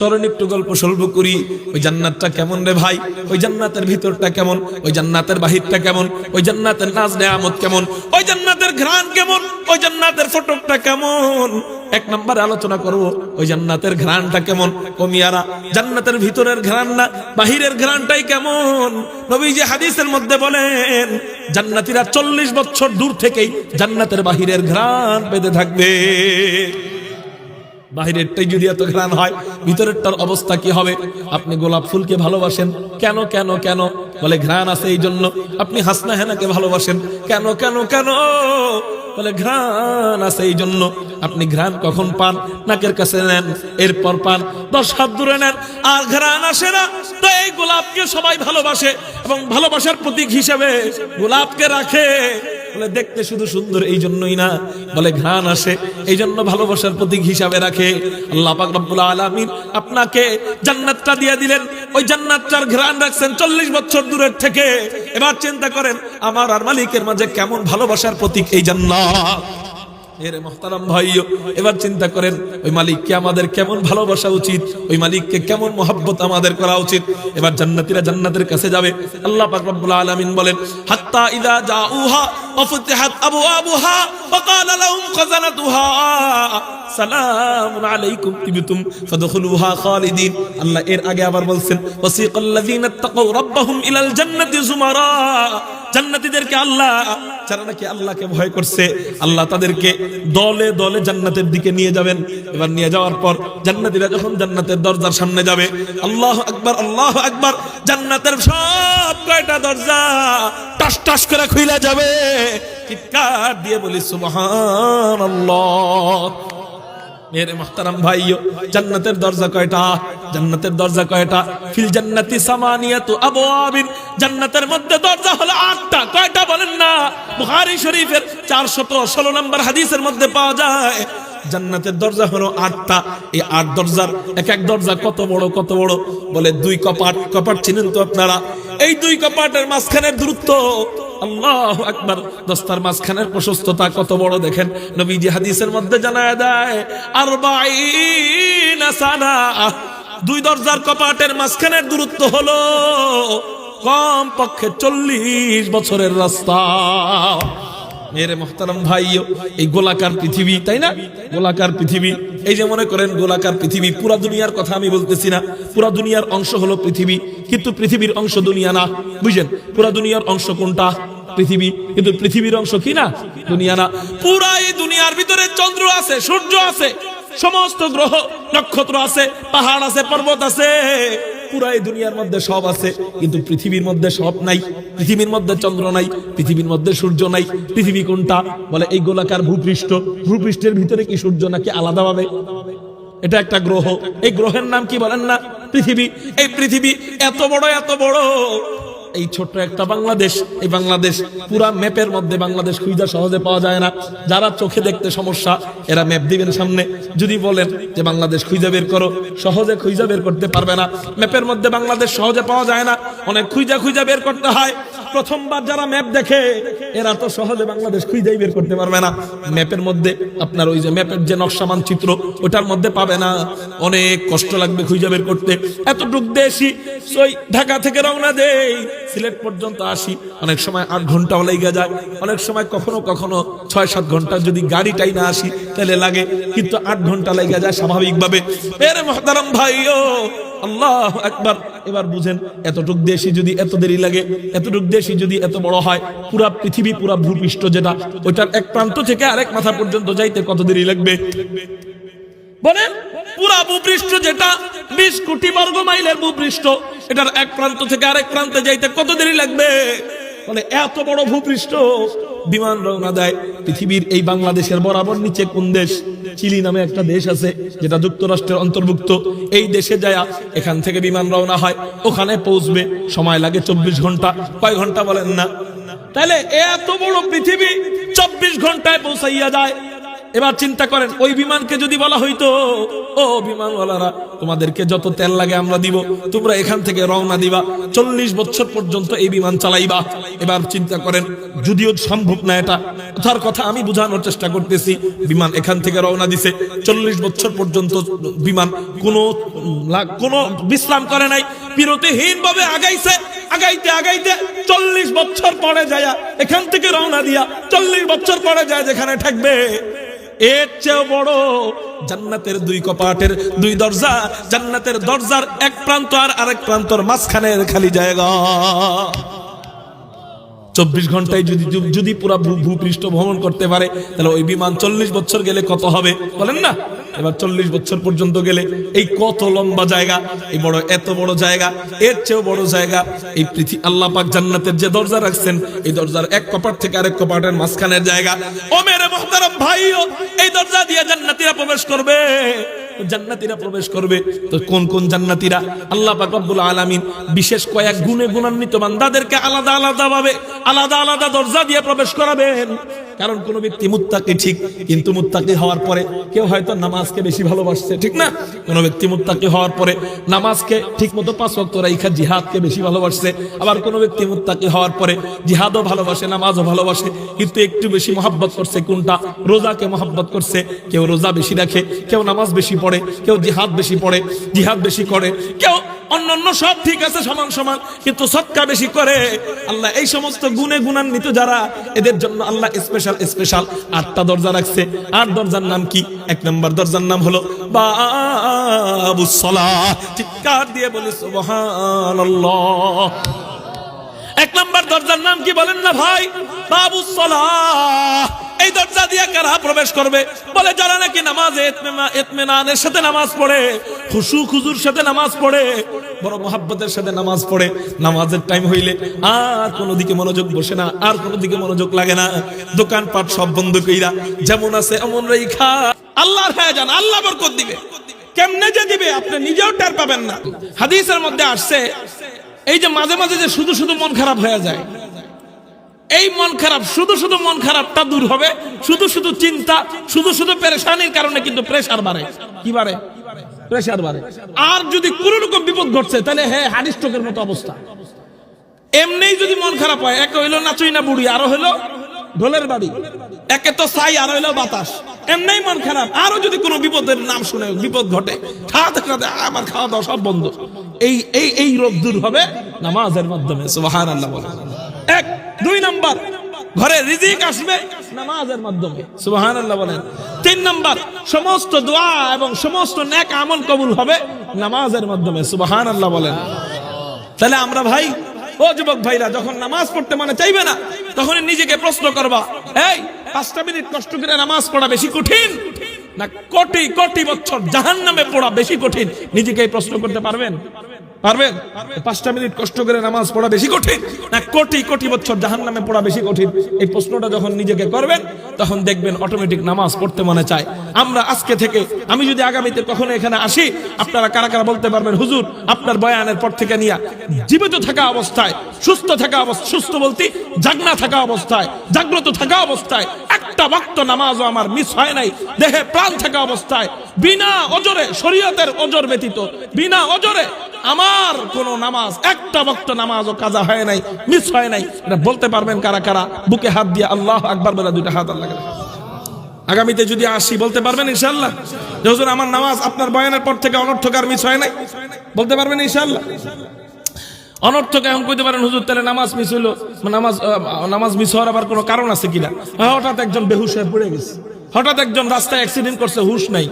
চলেন একটু গল্প স্বল্প করি। ওই জান্নাতটা কেমন রে ভাই? ওই জান্নাতের ভিতরটা কেমন? ওই জান্নাতের বাহিরটা কেমন? ওই জান্নাতের নাজ নেয়ামত কেমন? ওই জান্নাতের ঘ্রাণ কেমন? ওই জান্নাতের ফটকটা কেমন? এক নম্বরে আলোচনা করব ওই জান্নাতের ঘ্রাণটা কেমন। ও মিয়ারা, জান্নাতের ভিতরের ঘ্রাণ না বাহিরের ঘ্রাণটাই কেমন? নবীজি হাদিসের মধ্যে বলেন, জান্নাতীরা 40 বছর দূর থেকেই জান্নাতের বাহিরের ঘ্রাণ পেতে থাকবে। বাহিরেরটাই যদি এত ঘ্রাণ হয়, ভিতরেরটার অবস্থা কি হবে? আপনি গোলাপ ফুলকে ভালোবাসেন কেন কেন কেন? বলে ঘ্রাণ আছে এই জন্য। আপনি হাসনা হেনাকে ভালোবাসেন কেন কেন কেন? বলে ঘ্রাণ আছে এই জন্য। আপনি ঘ্রাণ কখন পান? নাকের কাছে নেন, এরপর পান 10 হাত দূরে নেন, আর ঘ্রাণ আসে না। তো এই গোলাপকে সবাই ভালোবাসে এবং ভালোবাসার প্রতীক হিসেবে গোলাপকে রাখে। বলে দেখতে শুধু সুন্দর এই জন্যই না, বলে ঘ্রাণ আসে এই জন্য ভালোবাসার প্রতীক হিসাবে রাখে। আল্লাহ পাক রব্বুল আলামিন আপনাকে জান্নাতটা দিয়ে দিলেন, ওই জান্নাতটার ঘ্রাণ রাখছেন 40 বছর দূরের থেকে। এবার চিন্তা করেন আমার আর মালিকের মাঝে কেমন ভালোবাসার প্রতীক এই জান্নাত। এর মুহতারাম ভাইও, এবার চিন্তা করেন ওই মালিককে আমাদের কেমন ভালোবাসা উচিত, ওই মালিককে কেমন মহব্বত আমাদের করা উচিত। এবার জান্নাতীরা জান্নাতের কাছে যাবে। আল্লাহ পাক রব্বুল আলামিন বলেন, হাত্তা ইযা জাউহা ওয়া ফুতিহাত আবওয়াবুহা ওয়া ক্বালা লাহুম খাযানাতুহা সালামুন আলাইকুম তিবতুম ফাদখুলুহা খালিদিন। আল্লাহ এর আগে আবার বলছেন, ওয়াসিকাল্লাযীনা তাকাউ রাব্বাহুম ইলাল জান্নাতি যুমারা। জান্নাতীদেরকে আল্লাহ, যারা নাকি আল্লাহকে ভয় করছে, আল্লাহ তাদেরকে দলে দলে জান্নাতের দিকে নিয়ে যাবেন। এবার নিয়ে যাওয়ার পর জান্নাতীরা যখন জান্নাতের দরজার সামনে যাবে, আল্লাহু আকবার আল্লাহু আকবার, জান্নাতের সব কয়টা দরজা টাস টাস করে খুলে যাবে। চিৎকার দিয়ে বলি সুবহানাল্লাহ। মেরে মুহতারাম ভাইও, জান্নাতের দরজা কয়টা? জান্নাতের দরজা কয়টা? ফিল জান্নাতি সামানিয়াতু আবওয়াবিন। জান্নাতের মধ্যে দরজা হলো 8টা। কয়টা বলেন না? বুখারী শরীফের 416 নম্বর হাদিসের মধ্যে পাওয়া যায় জান্নাতের দরজা হলো 8টা। এই 8 দরজার এক এক দরজা কত বড় কত বড়? বলে 2 কপাট। কপাট চিনেন তো আপনারা? এই 2 কপাটের মাঝখানের দূরত্ব, আল্লাহু আকবার, দস্তার মাঝখানের প্রশস্ততা কত বড় দেখেন। নবীজি হাদিসের মধ্যে জানায় দেয় 40 সানা। 2 দরজার কপাটের মাঝখানের দূরত্ব হলো কম পক্ষে 40 বছরের রাস্তা। মেরে মুহতারাম ভাইও, এই গোলাকার পৃথিবী, তাই না? গোলাকার পৃথিবী, এই যে মনে করেন গোলাকার পৃথিবী। পুরা দুনিয়ার কথা আমি বলতেছি না, পুরা দুনিয়ার অংশ হলো পৃথিবী, কিন্তু পৃথিবীর অংশ দুনিয়া না। বুঝেন? পুরা দুনিয়ার অংশ কোনটা? পৃথিবী, কিন্তু পৃথিবীর অংশ কি না? দুনিয়া না। পুরা এই দুনিয়ার ভিতরে চন্দ্র আছে, সূর্য আছে, সমস্ত গ্রহ নক্ষত্র আছে, পাহাড় আছে, পর্বত আছে, পুরা এই দুনিয়ার মধ্যে সব আছে, কিন্তু পৃথিবীর মধ্যে সব নাই। পৃথিবীর মধ্যে চন্দ্র নাই, পৃথিবীর মধ্যে সূর্য নাই। পৃথিবী কোনটা? বলে এই গোলাকার ভূপৃষ্ঠ। ভূপৃষ্ঠের ভিতরে কি সূর্য নাকি আলাদাভাবে? এটা একটা গ্রহ। এই গ্রহের নাম কি বলেন না? পৃথিবী। এই পৃথিবী এত বড় এত বড়। এই ছোট্ট একটা বাংলাদেশ, এই বাংলাদেশ পুরা ম্যাপের মধ্যে বাংলাদেশ খুঁজা সহজে পাওয়া যায় না। যারা চোখে দেখতে সমস্যা, এরা ম্যাপ দিবেন সামনে, যদি বলেন যে বাংলাদেশ খুঁজা বের করো, সহজে খুঁজা বের করতে পারবে না। ম্যাপের মধ্যে বাংলাদেশ সহজে পাওয়া যায় না, অনেক খুঁজা বের করতে হয়। প্রথমবার যারা ম্যাপ দেখে, এরা তো সহজে বাংলাদেশ খুঁজেই বের করতে পারবে না। ম্যাপের মধ্যে আপনার ওই যে ম্যাপের যে নকশা মানচিত্র, ওটার মধ্যে পাবে না, অনেক কষ্ট লাগবে খুঁজে বের করতে। এতটুক দেশি ওই ঢাকা থেকে রওনা দেই, সিলেট পর্যন্ত আসি, অনেক সময় 8 ঘন্টাও লেগে যায়, অনেক সময় কখনো কখনো 6-7 ঘন্টা যদি গাড়িটাই না আসি তাহলে লাগে, কিন্তু 8 ঘন্টা লেগে যায় স্বাভাবিকভাবে। এর মুহতারাম ভাইও, আল্লাহু আকবার। এবার বুঝেন, এতটুক দেশি যদি এত দেরি লাগে, এতটুক দেশি যদি এত বড় হয়, পুরা পৃথিবী, পুরা ভূপৃষ্ঠ যেটা, ওইটার এক প্রান্ত থেকে আরেক মাথা পর্যন্ত যাইতে কত দেরি লাগবে বলেন? পুরা ভূপৃষ্ঠ যেটা 20 কোটি বর্গ মাইলের ভূপৃষ্ঠ, এটার এক প্রান্ত থেকে আরেক প্রান্তে যাইতে কত দেরি লাগবে? বলে এত বড় ভূপৃষ্ঠ, বিমান রওনা দেয় পৃথিবীর এই বাংলাদেশের বরাবর নিচে কোন দেশ? চিলি নামে একটা দেশ আছে, যেটা যুক্তরাষ্ট্রের অন্তর্ভুক্ত। এই দেশে যায় এখান থেকে বিমান রওনা হয়, ওখানে পৌঁছবে সময় লাগে 24 ঘন্টা। কয় ঘন্টা বলেন না? তাহলে এত বড় পৃথিবী 24 ঘন্টায় পৌঁছাইয়া যায়। এবার চিন্তা করেন, ওই বিমানকে যদি বলা হইতো, ও বিমানওয়ালারা, তোমাদেরকে যত তেল লাগে আমরা দিব, তোমরা এখান থেকে রওনা দিবা, 40 বছর পর্যন্ত এই বিমান চালাইবা। এবার চিন্তা করেন, যদিও সম্ভব না, এটা কথার কথা আমি বোঝানোর চেষ্টা করতেছি। বিমান এখান থেকে রওনা দিছে, 40 বছর পর্যন্ত বিমান কোনো বিশ্রাম করে নাই, বিরতিহীন ভাবে আগাইছে, আগাইতে আগাইতে 40 বছর পরে যায় এখান থেকে রওনা দিয়া 40 বছর পরে যায় যেখানে থাকবে। এর চেয়ে বড় জান্নাতের 2 কপাটের 2 দরজা, জান্নাতের দরজার এক প্রান্ত আর আরেক প্রান্তর মাঝখানের খালি জায়গা। 24 ঘন্টায় যদি পুরো ভূপৃষ্ঠ ভ্রমণ করতে পারে, তাহলে ওই বিমান 40 বছর গেলে কত হবে বলেন না? এবার 40 বছর পর্যন্ত গেলে এই কত লম্বা জায়গা, এই বড়, এত বড় জায়গা, এর চেয়েও বড় জায়গা এই পৃথিবী। আল্লাহ পাক জান্নাতের যে দরজা রাখছেন, এই দরজার এক কপাট থেকে আরেক কপাটের মাঝখানের জায়গা। ও মেরে মুহতারাম ভাইও, এই দরজা দিয়ে জান্নাতীরা প্রবেশ করবে, জান্নাতীরা প্রবেশ করবে। তো কোন কোন জান্নাতীরা? আল্লাহ পাক রব্বুল আলামিন বিশেষ কয়েক গুণে গুণান্বিত বান্দাদেরকে আলাদা আলাদা ভাবে আলাদা আলাদা দরজা দিয়ে প্রবেশ করাবেন। কারণ কোন ব্যক্তি মুত্তাকি ঠিক, কিন্তু মুত্তাকি হওয়ার পরে কেউ হয়তো নামাজকে বেশি ভালোবাসছে, ঠিক না? কোন ব্যক্তি মুত্তাকি হওয়ার পরে নামাজকে ঠিকমতো 5 ওয়াক্ত রাইখা জিহাদকে বেশি ভালোবাসছে। আবার কোন ব্যক্তি মুত্তাকি হওয়ার পরে জিহাদও ভালোবাসে, নামাজও ভালোবাসে, কিন্তু একটু বেশি মহব্বত করছে কোনটা? রোজাকে মহব্বত করছে। কেউ রোজা বেশি রাখে, কেউ নামাজ বেশি পড়ে, কেউ জিহাদ বেশি পড়ে, জিহাদ বেশি করে, কেউ অন্যান্য সব ঠিক আছে সমান সমান, কিন্তু সদকা বেশি করে। আল্লাহ এই সমস্ত গুণে গুণান্বিত যারা, এদের জন্য আল্লাহ স্পেশাল 8টা দরজা রাখছে। 8 দরজার নাম কি? 1 নম্বর দরজার নাম হলো বাবুস সালাহ। চিৎকার দিয়ে বলি সুবহানাল্লাহ। 1 নম্বর দরজার নাম কি বলেন না ভাই? বাবুস সালাহ। এই দরজা দিয়ে কারা প্রবেশ করবে? বলে যারা নাকি নামাজে ইতমিনানের সাথে নামাজ পড়ে, খুশু খুজুর সাথে নামাজ পড়ে, বড় মুহাব্বতের সাথে নামাজ পড়ে। নামাজের টাইম হইলে আর কোনো দিকে মনোযোগ বসে না, আর কোনো দিকে মনোযোগ লাগে না, দোকানপাট সব বন্ধ কইরা যেমন আছে এমন রাইখা আল্লাহর হয়ে যান, আল্লাহ বরকত দিবে। কেমনে যে দিবে আপনি নিজেও টের পাবেন না। হাদিসের মধ্যে আসছে, এই যে মাঝে মাঝে যে শুধু শুধু মন খারাপ হয়ে যায়, এই মন খারাপ, শুধু শুধু মন খারাপটা দূর হবে। শুধু শুধু চিন্তা, শুধু শুধু পেরেশানির কারণে কিন্তু প্রেসার বাড়ে। কি বাড়ে? প্রেসার বাড়ে। আর যদি কোন রকম বিপদ ঘটছে, তাহলে হার্ট স্ট্রোকের মতো অবস্থা। এমনিই যদি মন খারাপ হয়, এক হইলো নাচুই না বুড়ি, আরো হইলো ঢোলের বাড়ি, একে তো ছাই, আর হইলো বাতাস। এমনিই মন খারাপ, আরো যদি কোনো বিপদের নাম শুনে, বিপদ ঘটে, খাওয়াতে খাওয়াতে আমার খাওয়া দাওয়া সব বন্ধ। এই রোগ দূর হবে নামাজের মাধ্যমে। সুবহানাল্লাহ বলেন। 1 2 নাম্বার, ঘরে রিজিক আসবে নামাজের মাধ্যমে। সুবহানাল্লাহ বলেন। 3 নাম্বার, সমস্ত দোয়া এবং সমস্ত নেক আমল কবুল হবে নামাজের মাধ্যমে। সুবহানাল্লাহ বলেন। তাহলে আমরা ভাই, ও যুবক ভাইরা, যখন নামাজ পড়তে মনে চাইবে না, তখন নিজেকে প্রশ্ন করবা, এই 5টা মিনিট কষ্ট করে নামাজ পড়া বেশি কঠিন না কোটি কোটি বছর জাহান্নামে পড়া বেশি কঠিন? নিজেকে প্রশ্ন করতে পারবেন? পারবেন? 5টা মিনিট কষ্ট করে নামাজ পড়া বেশি কঠিন না কোটি কোটি বছর জাহান্নামে পড়া বেশি কঠিন? এই প্রশ্নটা যখন নিজেকে করবেন, তখন দেখবেন অটোমেটিক নামাজ পড়তে মনে চায়। আমরা আজকে থেকে, আমি যদি আগামীতে কখনো এখানে আসি, আপনারা কারা কারা বলতে পারবেন, হুজুর আপনার বয়ানের পর থেকে নিয়ে জীবিত থাকা অবস্থায়, সুস্থ থাকা অবস্থা, সুস্থ বলতে জাগনা থাকা অবস্থায়, জাগ্রত থাকা অবস্থায় একটা ওয়াক্ত নামাজও আমার মিস হয় নাই। দেহে প্রাণ থাকা অবস্থায়, বিনা অজরে, শরীয়তের অজর ব্যতীত বিনা অজরে আমার কোন নামাজ, একটা ওয়াক্ত নামাজও কাজা হয় নাই, মিস হয় নাই। এটা বলতে পারবেন কারা কারা? বুকে হাত দিয়ে আল্লাহু আকবার বলে 2টা হাত আল্লাহ। আগামীতে যদি আসি বলতে পারবেন ইনশাআল্লাহ যে হুজুর আমার নামাজ আপনার বয়ানের পর থেকে অনর্থক আর মিস হয় নাই? বলতে পারবেন ইনশাআল্লাহ? অনর্থক এখন কইতে পারেন, হুজুর তাহলে নামাজ মিস হইলো, নামাজ মিস হওয়ার আবার কোনো কারণ আছে কিনা? হঠাৎ একজন বেহুশ হয়ে পড়ে গেছে, হঠাৎ একজন রাস্তায় অ্যাক্সিডেন্ট করছে, হুশ নাই,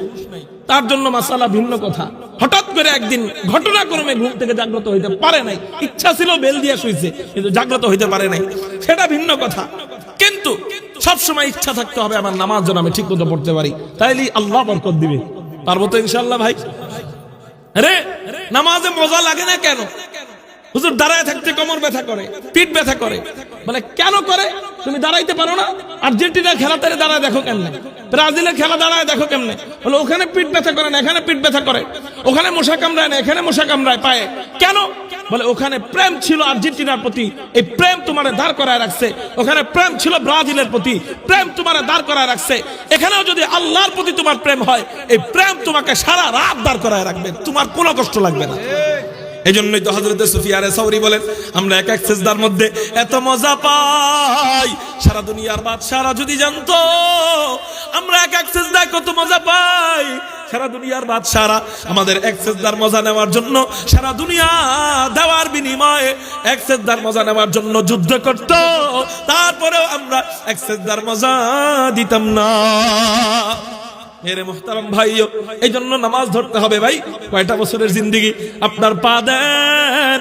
তার জন্য মাসালা ভিন্ন কথা। হঠাৎ করে একদিন ঘটনাক্রমে ঘুম থেকে জাগ্রত হইতে পারে নাই, ইচ্ছা ছিল বেল দিয়ে শুইছে কিন্তু জাগ্রত হইতে পারে নাই, সেটা ভিন্ন কথা। কিন্তু সবসময় ইচ্ছা থাকতে হবে আমার নামাজ যেন আমি ঠিক মতো পড়তে পারি, তাইলে আল্লাহ বরকত দিবে। পারবো তো ইনশাআল্লাহ ভাই? আরে নামাজে মজা লাগে না কেন? হুজুর দাঁড়ায় থাকতে কোমর ব্যথা করে, পিঠ ব্যথা করে। বলে কেন করে? তুমি দাঁড়াইতে পারো না? আর্জেন্টিনার খেলা তারে দাঁড়ায় দেখো কেমনে, ব্রাজিলের খেলা দাঁড়ায় দেখো কেমনে। বলে ওখানে পিঠ ব্যথা করে না, এখানে পিঠ ব্যথা করে, ওখানে মশা কামড়ায় না, এখানে মশা কামড়ায় পায়ে। কেন? বলে ওখানে প্রেম ছিল আর্জেন্টিনার প্রতি, এই প্রেম তোমারে দাঁড় করায় রাখছে। ওখানে প্রেম ছিল ব্রাজিলের প্রতি, প্রেম তোমারে দাঁড় করায় রাখছে। এখানেও যদি আল্লাহর প্রতি তোমার প্রেম হয়, এই প্রেম তোমাকে সারা রাত দাঁড় করায় রাখবে, তোমার কোনো কষ্ট লাগবে না। এই জন্যই তো হযরত সুফিয়ান সাউরি বলেন, আমরা এক এক সিজদার মধ্যে এত মজা পাই, সারা দুনিয়ার বাদশারা যদি জানতো আমরা এক এক সিজদায় কত মজা পাই, সারা দুনিয়ার বাদশারা আমাদের এক সিজদার মজা নেওয়ার জন্য, সারা দুনিয়া দেওয়ার বিনিময়ে এক সিজদার মজা নেওয়ার জন্য যুদ্ধ করত, তারপরেও আমরা এক সিজদার মজা দিতাম না। মেরে মুহতারাম ভাইও, এই জন্য নামাজ ধরতে হবে ভাই। কয়টা বছরের জিন্দেগি আপনার পা দেন,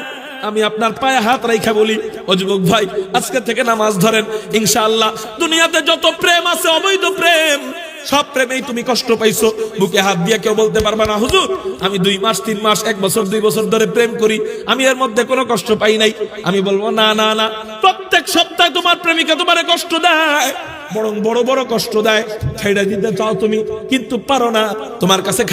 আমি আপনার পায়ে হাত রাইখা বলি, ও যুবক ভাই আজকে থেকে নামাজ ধরেন, ইনশাআল্লাহ দুনিয়াতে যত প্রেম আছে অবৈধ প্রেম, সব প্রেমেই তুমি কষ্ট পাইছো। বুকে হাত দিয়ে কেউ বলতে পারবে না হুজুর আমি 2 মাস 3 মাস 1 বছর 2 বছর ধরে প্রেম করি, আমি এর মধ্যে কোনো কষ্ট পাই নাই। আমি বলবো না না না, প্রত্যেক সপ্তাহে তোমার প্রেমিকা তোমারে কষ্ট দেয়, বরং বড় বড় কষ্ট দেয়, ছেড়ে দিতে চাও তুমি কিন্তু পারো না। তোমার কাছে